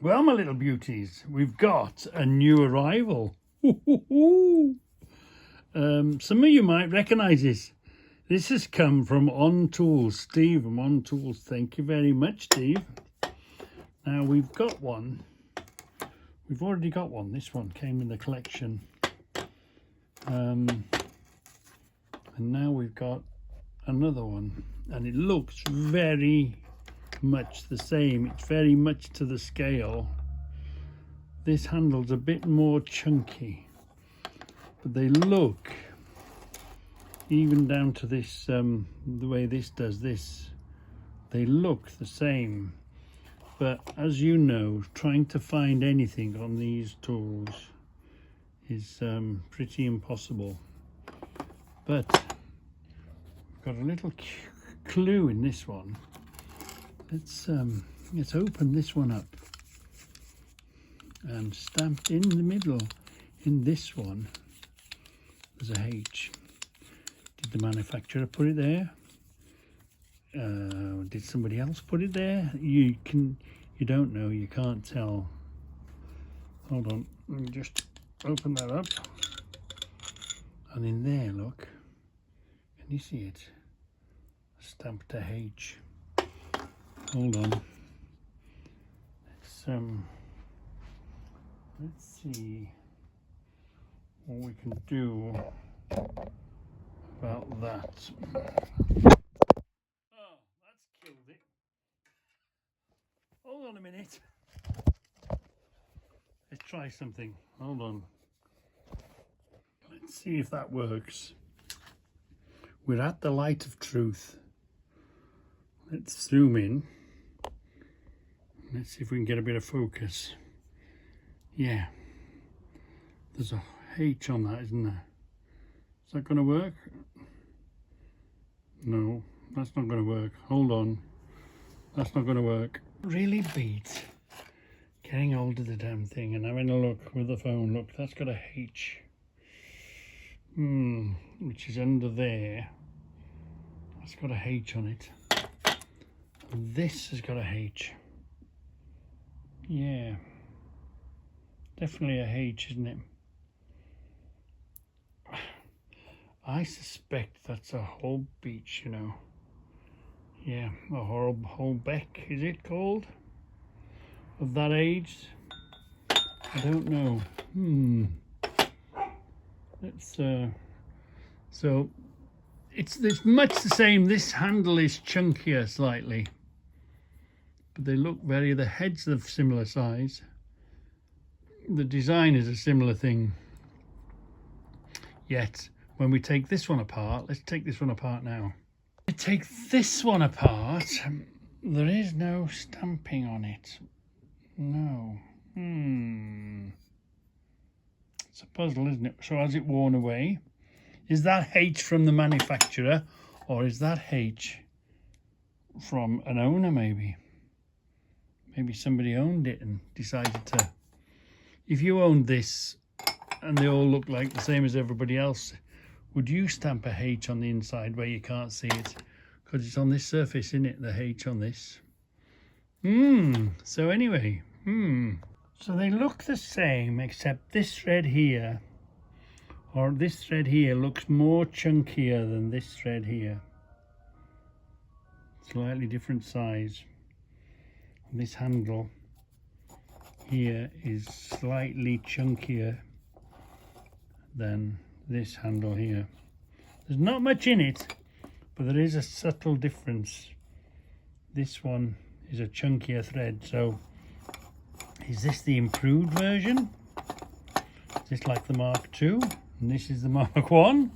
Well, my little beauties, we've got a new arrival. Some of you might recognise this. This has come from On Tools. Steve from On Tools. Thank you very much, Steve. Now we've got one. We've already got one. This one came in the collection. And now we've got another one. And it looks very much the same. It's very much to the scale. This handle's a bit more chunky, but they look, even down to this, the way this does this, they look the same. But as you know, trying to find anything on these tools is pretty impossible. But we've got a little clue in this one. Let's open this one up, and stamped in the middle in this one there's a H. Did the manufacturer put it there? Did somebody else put it there? You don't know, you can't tell. Hold on, let me just open that up, and in there, look, can you see it? Stamped a H. Hold on. Let's see what we can do about that. Oh, that's killed it. Hold on a minute. Let's try something. Hold on. Let's see if that works. We're at the light of truth. Let's zoom in. Let's see if we can get a bit of focus. Yeah, there's a H on that, isn't there? Is that going to work? No, that's not going to work. Hold on, that's not going to work. Really beats getting hold of the damn thing and having a look with the phone. Look, that's got a H, which is under there. That's got a H on it. And this has got a H. Yeah, definitely a H, isn't it? I suspect that's a whole beach, you know. Yeah, a whole beck, is it called? Of that age? I don't know. Let's so it's much the same. This handle is chunkier slightly, but they look the heads are of similar size. The design is a similar thing. Yet when we take this one apart, let's take this one apart now. We take this one apart, there is no stamping on it. No. It's a puzzle, isn't it? So has it worn away? Is that H from the manufacturer, or is that H from an owner maybe? Maybe somebody owned it and decided to. If you owned this and they all look like the same as everybody else, would you stamp a H on the inside where you can't see it? Because it's on this surface, isn't it? The H on this. So anyway, so they look the same, except this thread here, or this thread here, looks more chunkier than this thread here. Slightly different size. And this handle here is slightly chunkier than this handle here. There's not much in it, but there is a subtle difference. This one is a chunkier thread. So is this the improved version? Is this like the Mark II and this is the Mark I?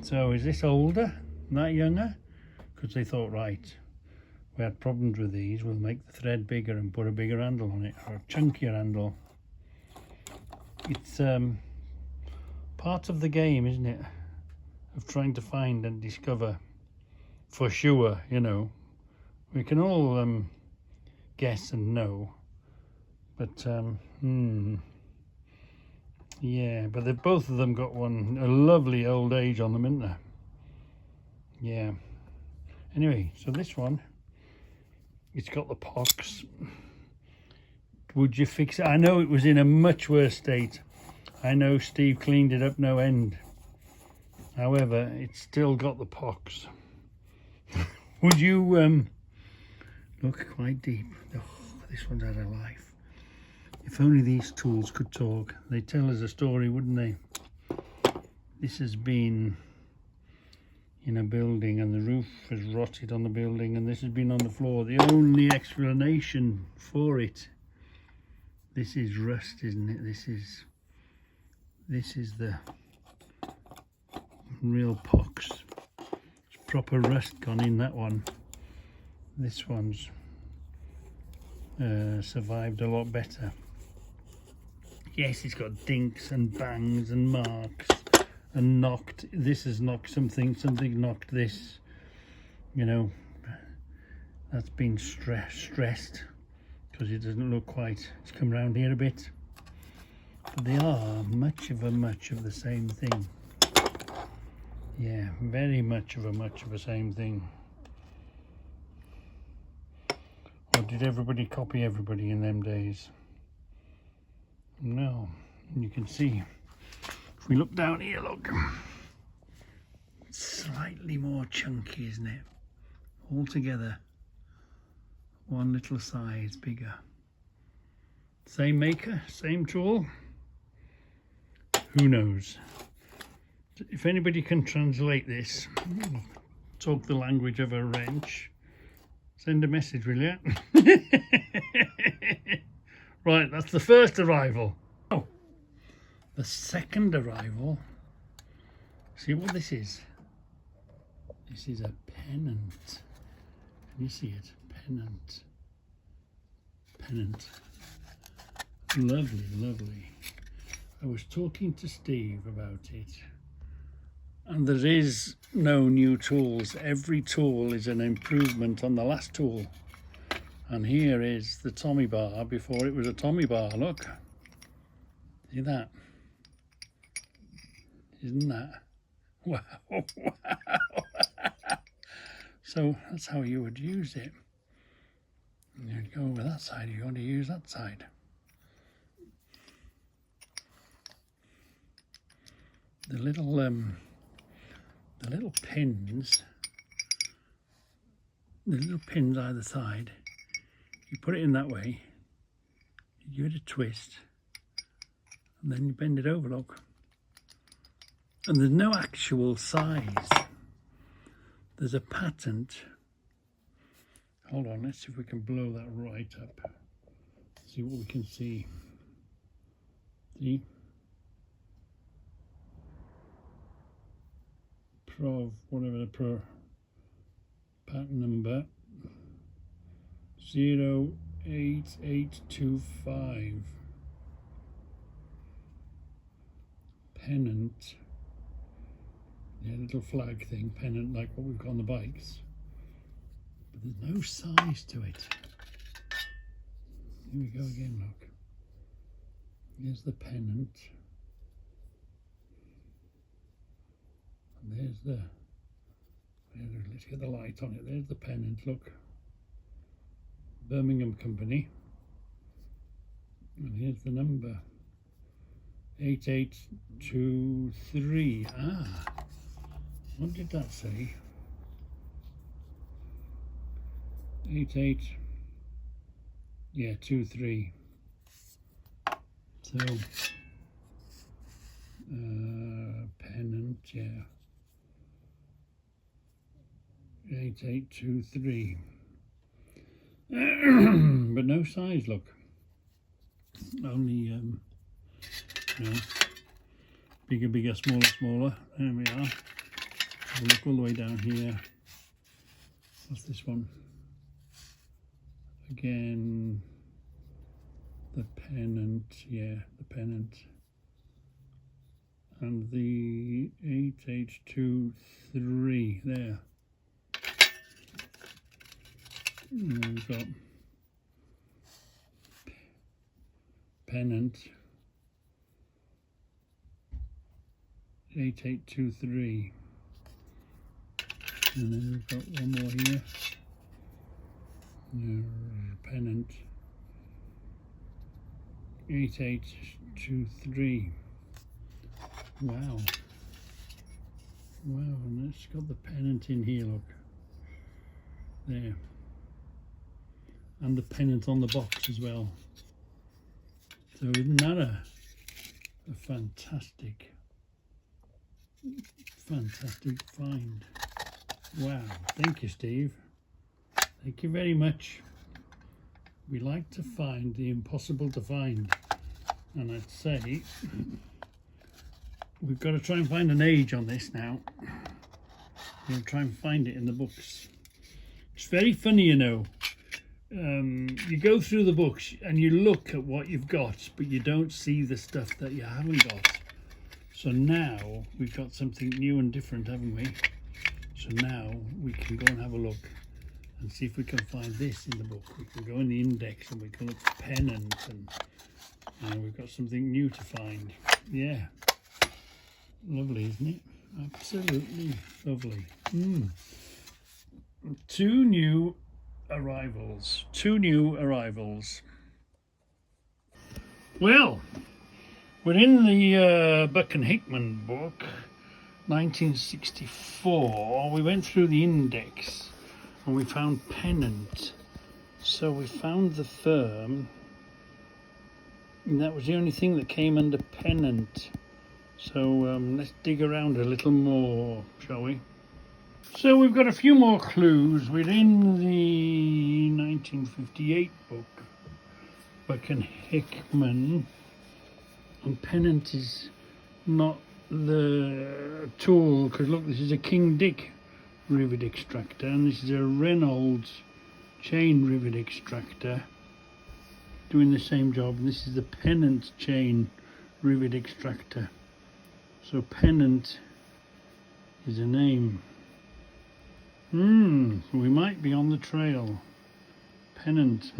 So is this older, that younger? Because they thought, right, we had problems with these, we'll make the thread bigger and put a bigger handle on it, or a chunkier handle. It's part of the game, isn't it, of trying to find and discover for sure. You know, we can all guess and know, but yeah, but they've both of them got a lovely old age on them, isn't there? Yeah. Anyway, so this one, it's got the pox. would you fix it? I know it was in a much worse state. I know Steve cleaned it up no end. However, it's still got the pox. Would you look quite deep? Oh, this one's had a life. If only these tools could talk. They'd tell us a story, wouldn't they? This has been in a building and the roof has rotted on the building, and this has been on the floor. The only explanation for it, this is rust, isn't it? This is the real pox. It's proper rust gone in that one. This one's survived a lot better. Yes, it's got dinks and bangs and marks and knocked. This has knocked something knocked this. You know, that's been stressed because it doesn't look quite. It's come round here a bit. But they are much of the same thing. Yeah, very much of the same thing. Or did everybody copy everybody in them days? No. And you can see, if we look down here, look. It's slightly more chunky, isn't it? Altogether, one little size bigger. Same maker, same tool. Who knows? If anybody can translate this, talk the language of a wrench, send a message, will you? Right, that's the first arrival. Oh, the second arrival. See what this is? This is a pennant. Can you see it? Pennant. Pennant. Lovely, lovely. I was talking to Steve about it, and there is no new tools. Every tool is an improvement on the last tool. And here is the Tommy bar before it was a Tommy bar. Look, see that? Isn't that? Wow, wow. So that's how you would use it. You'd go over that side, you're going to use that side. The little pins, either side, you put it in that way, you give it a twist, and then you bend it over, look. And there's no actual size. There's a patent. Hold on, let's see if we can blow that right up. See what we can see. See? Whatever the patent number, 08825. Pennant. Yeah, little flag thing, pennant, like what we've got on the bikes. But there's no size to it. Here we go again, look. Here's the pennant. And there's let's get the light on it. There's the pennant, look. Birmingham Company. And here's the number. 8823. Ah, what did that say? 23. So, pennant, yeah. 8823. But no size, look. Only, you know, bigger, smaller. There we are. We'll look all the way down here. What's this one? Again, the pennant, yeah, the pennant. And the 8823 there. And we've got pennant 8823, and then we've got one more here. Pennant 8823. Wow. Wow, and it's got the pennant in here, look. There. And the pennant on the box as well. So isn't that a fantastic find? Wow, thank you, Steve. Thank you very much. We like to find the impossible to find. And I'd say we've got to try and find an age on this now. We'll try and find it in the books. It's very funny, you know. You go through the books and you look at what you've got, but you don't see the stuff that you haven't got. So now we've got something new and different, haven't we? So now we can go and have a look and see if we can find this in the book. We can go in the index and we can look at pennant, and we've got something new to find. Yeah, lovely, isn't it? Absolutely lovely. Two new arrivals. Well, we're in the Buck and Hickman book, 1964. We went through the index and we found pennant. So we found the firm, and that was the only thing that came under pennant. So let's dig around a little more, shall we? So we've got a few more clues. We're in the 1958 book, Buck and Hickman, and pennant is not the tool, because look, this is a King Dick rivet extractor, and this is a Reynolds chain rivet extractor doing the same job, and this is the pennant chain rivet extractor. So pennant is a name. We might be on the trail. Pennant,